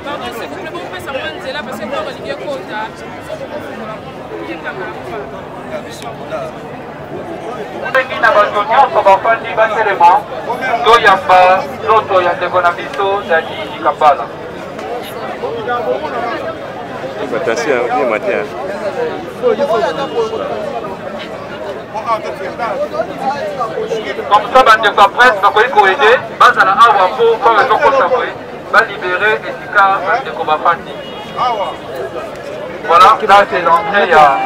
Pardon, c'est que vous pouvez savoir là parce que quand Olivier Kota, na bato nyonso bafandi batelema toyamba nzoto ya ndeko na biso Dadi Kambala. Comme ça, bandeko ya presse bakoki koede bazala awa mpo kwa ezokosabwe balibere esika bandeko bafandi. Voilà, là c'est l'entrée ya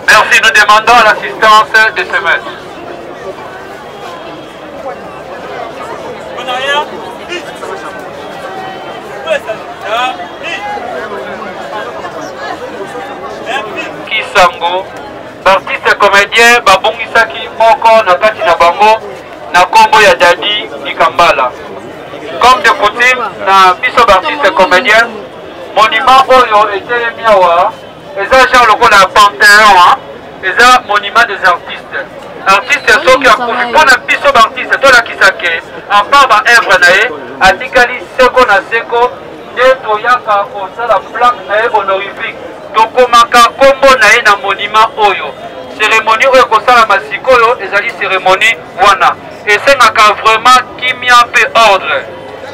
Merci, nous demandons l'assistance de ce maître. Kisango, artiste comédien babongisaki moko na kati na bango na kombo ya Dadi Kambala. Comme de coutume na biso artiste comédien, monument oyo etelemi awa eza genre lokola panthéon, eza monument des artistes. Artiste soki akufi mpona biso artiste tolakisa ke en part ba œuvre na ye atikali seko na seko nde toyaka kosala plaque na ye honorifique tokomaka kombo na ye na monument oyo. Cérémonie oyo kosalama sikoyo ezali cérémonie wana esengaka vraiment kimia mpe ordre.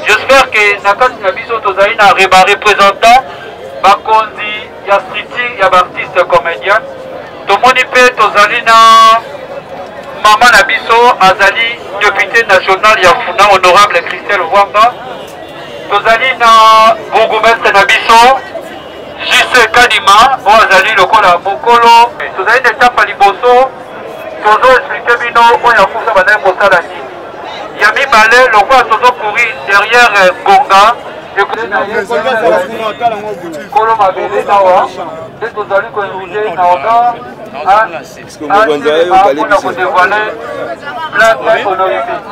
J'espère que na kati na biso tozali na représentant bakonzi ya structure ya baartiste comédien. Tomoni mpe tozali na mama na biso azali député national ya Funa honorable Christelle Wamba. Tozali na bourgmestre na biso Jise Kadima oyo azali lokola mokolo. Tozali na etape liboso tozo explique bino oyo afusa bandai kosala nini. Ya mibale lokola tozo courir derrière Gonga kolo mabele nawa nde tozali koinvite na oda mpona kodévoile plaque honorifique.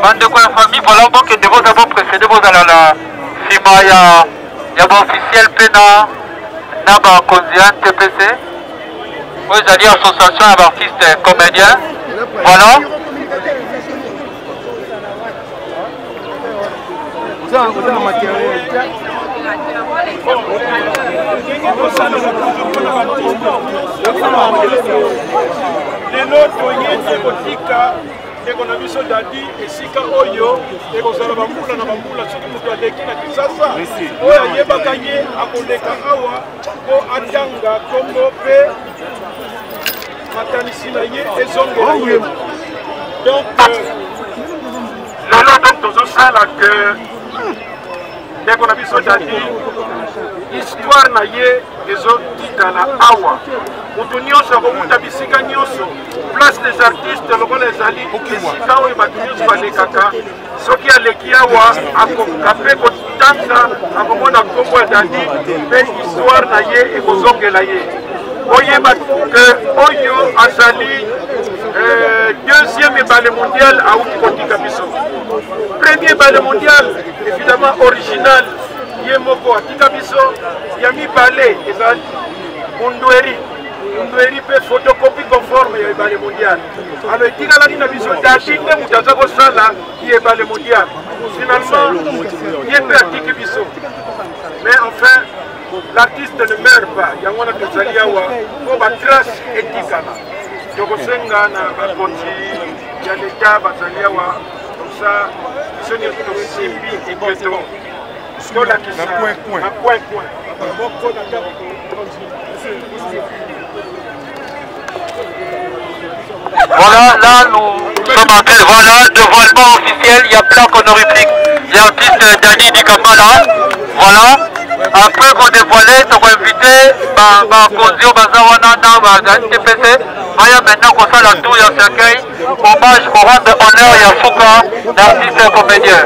Bandeko ya famille, voilà bokende bozala boprécédé bozala na nsima ya baofficiel mpe na bakonzi ya NTPC oyo ezali association ya baartiste comédien. Voilà. lelo toyete kotika ndeko na biso Dadi esika oyo ekozala bambula na bambula soki moto aleki na Kinshasa oyo ayebaka ye akoleka awa po atanga kombo mpe matanisi na ye ezongela ye. Donc lelo donc tozosala ke ndeko na biso Dadi histoire na ye ezotikala awa. Mutu nyonso akokuta bisika nyonso place des artistes lokola ezali esika oyo bato nyonso balekaka soki aleki awa akoka mpe kotanga akomona kombo ya Dadi mpe histoire na ye ekozongela ye. Oyeba ke oyo azali deuxième ebale mondial auti kotika biso. Premier ebale mondial évidemment original ye moko atika biso. Ya mibale ezali Mundweri pe photocopie conforme ya ebale mondial. Alors etingalaki na biso Dadi nde moto aza kosala ye ebale mondial. Finalement ye mpe atiki biso. Mais enfin l'artiste ne meurt pas. Yango wana tozali awa po batrace etikala. Tokosenga na bakonzi ya leta bazali awa comme ça biso nyonso tosimbi epeto tolakisa na point. Voilà, là nous sommes en train de voir là, dévoilement officiel, il y a plaque honorifique des artistes Dani Dikambala. Voilà. Après qu'on dévoilait, on va inviter Kozio Bazawana dans TPC. Voyons maintenant qu'on fait la tour et on s'accueille. Hommage pour rendre honneur à Fouka, l'artiste comédien.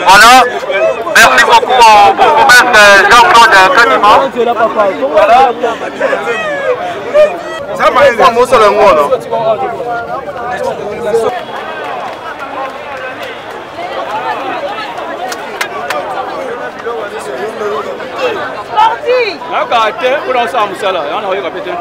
Voilà. Merci beaucoup au bourgmestre Jean-Claude Kanima. Voilà. Ça va être un mot sur le mot. Là, quand on a ensemble ça là, on a répété.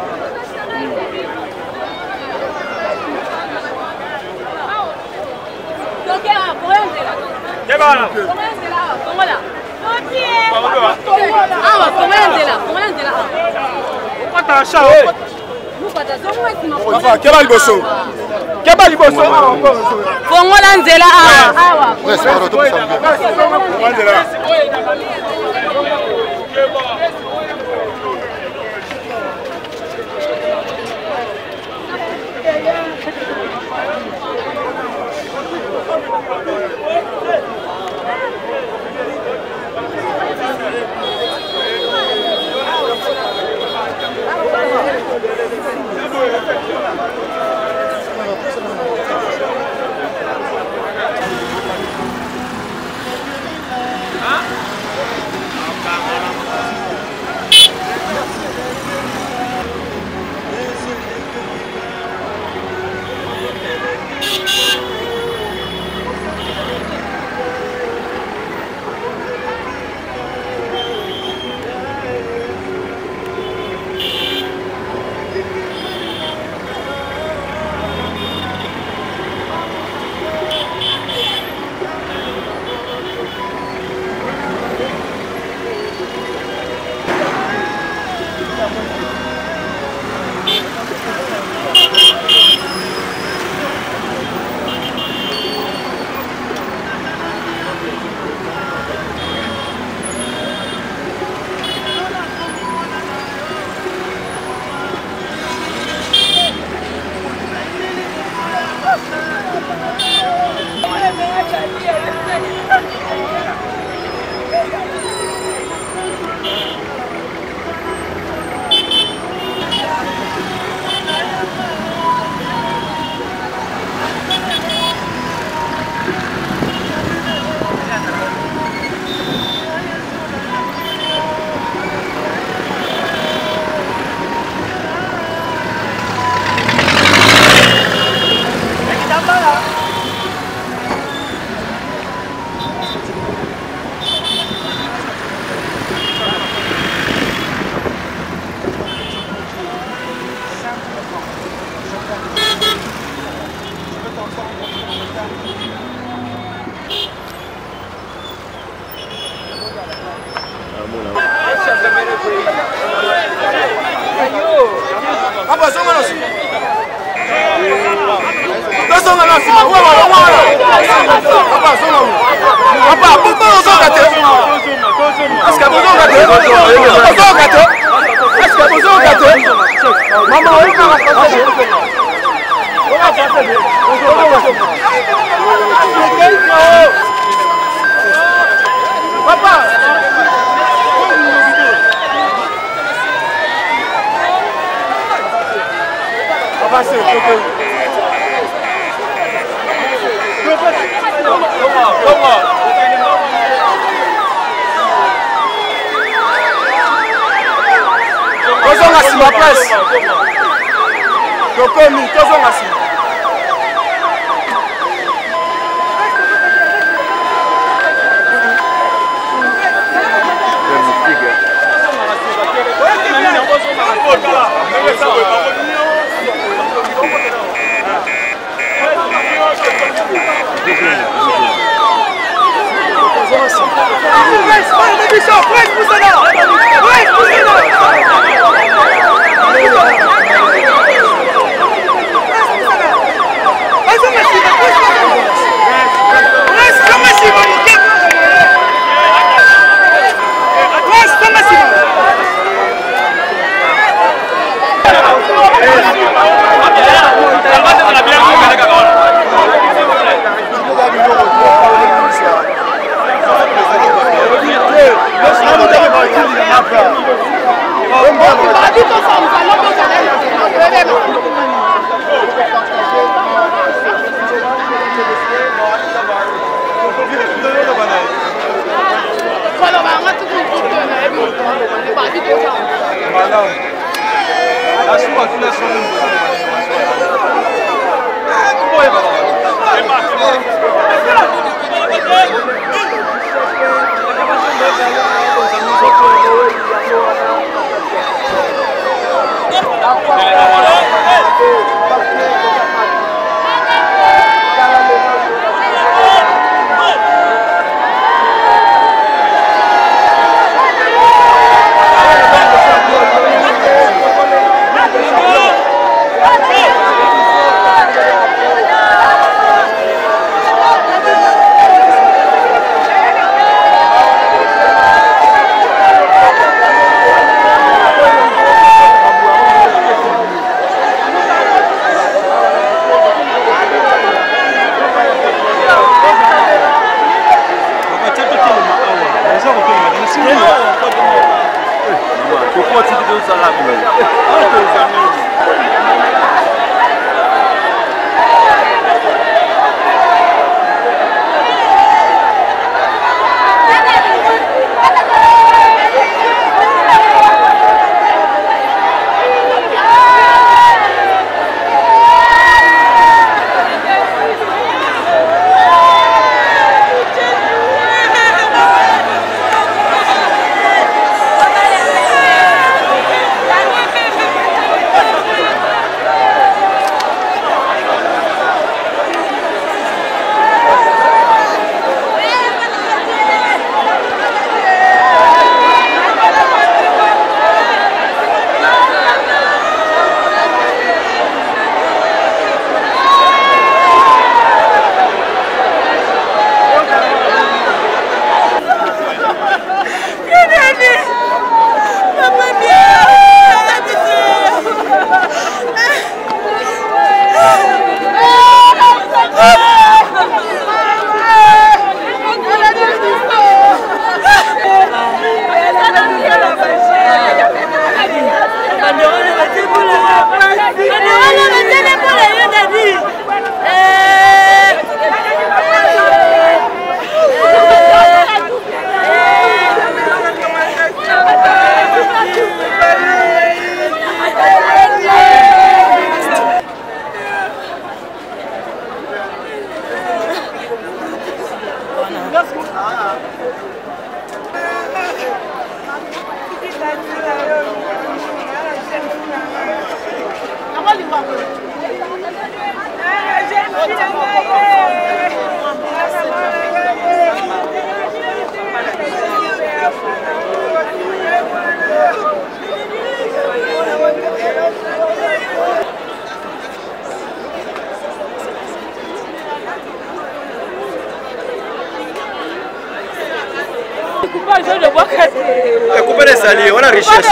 Couper les alliés, on a richesse.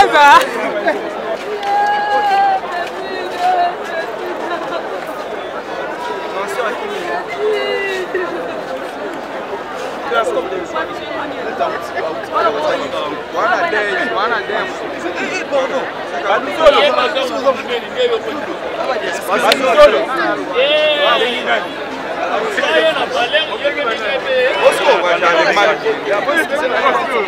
Osco,